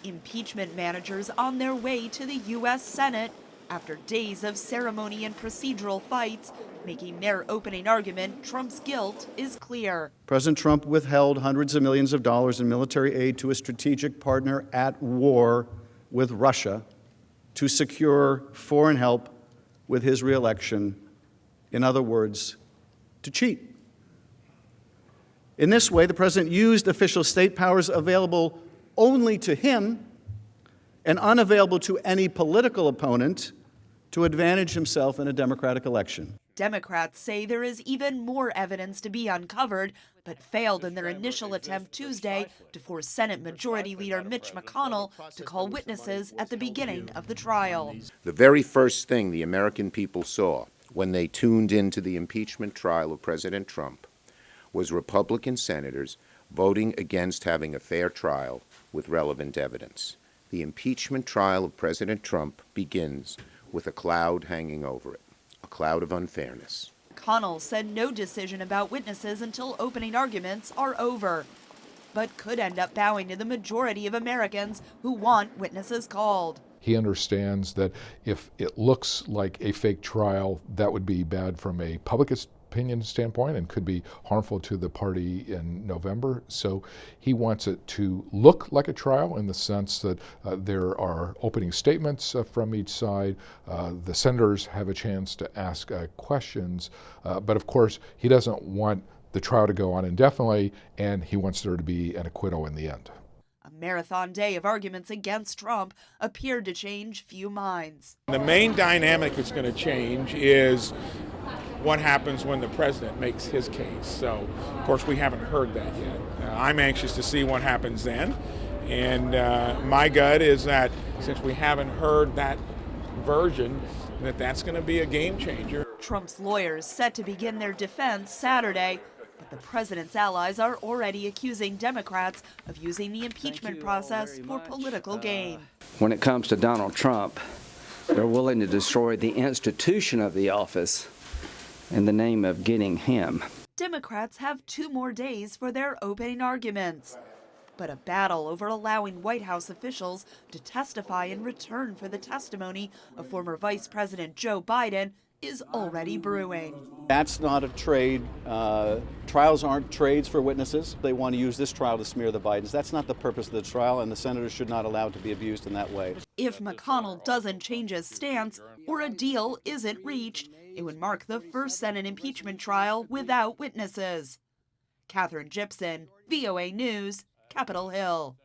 Impeachment managers on their way to the U.S. Senate after days of ceremony and procedural fights, making their opening argument Trump's guilt is clear. President Trump withheld hundreds of millions of dollars in military aid to a strategic partner at war with Russia to secure foreign help with his reelection. In other words, to cheat. In this way, the president used official state powers available only to him and unavailable to any political opponent to advantage himself in a Democratic election. Democrats say there is even more evidence to be uncovered, but failed in their initial attempt Tuesday to force Senate Majority Leader Mitch McConnell to call witnesses at the beginning of the trial. The very first thing the American people saw when they tuned into the impeachment trial of President Trump was Republican senators voting against having a fair trial with relevant evidence. The impeachment trial of President Trump begins with a cloud hanging over it, a cloud of unfairness. McConnell said no decision about witnesses until opening arguments are over, but could end up bowing to the majority of Americans who want witnesses called. He understands that if it looks like a fake trial, that would be bad from a public opinion standpoint and could be harmful to the party in November. So he wants it to look like a trial in the sense that there are opening statements from each side. The senators have a chance to ask questions. But of course, he doesn't want the trial to go on indefinitely, and he wants there to be an acquittal in the end. A marathon day of arguments against Trump appeared to change few minds. The main dynamic that's going to change is what happens when the president makes his case. So, of course, we haven't heard that yet. I'm anxious to see what happens then. And my gut is that since we haven't heard that version, that's going to be a game changer. Trump's lawyers set to begin their defense Saturday, but the president's allies are already accusing Democrats of using the impeachment process for political gain. When it comes to Donald Trump, they're willing to destroy the institution of the office in the name of getting him. Democrats have 2 more days for their opening arguments. But a battle over allowing White House officials to testify in return for the testimony of former Vice President Joe Biden is already brewing. That's not a trade. Trials aren't trades for witnesses. They want to use this trial to smear the Bidens. That's not the purpose of the trial, and the senators should not allow it to be abused in that way. If McConnell doesn't change his stance or a deal isn't reached, it would mark the first Senate impeachment trial without witnesses. Katherine Gypson, VOA News, Capitol Hill.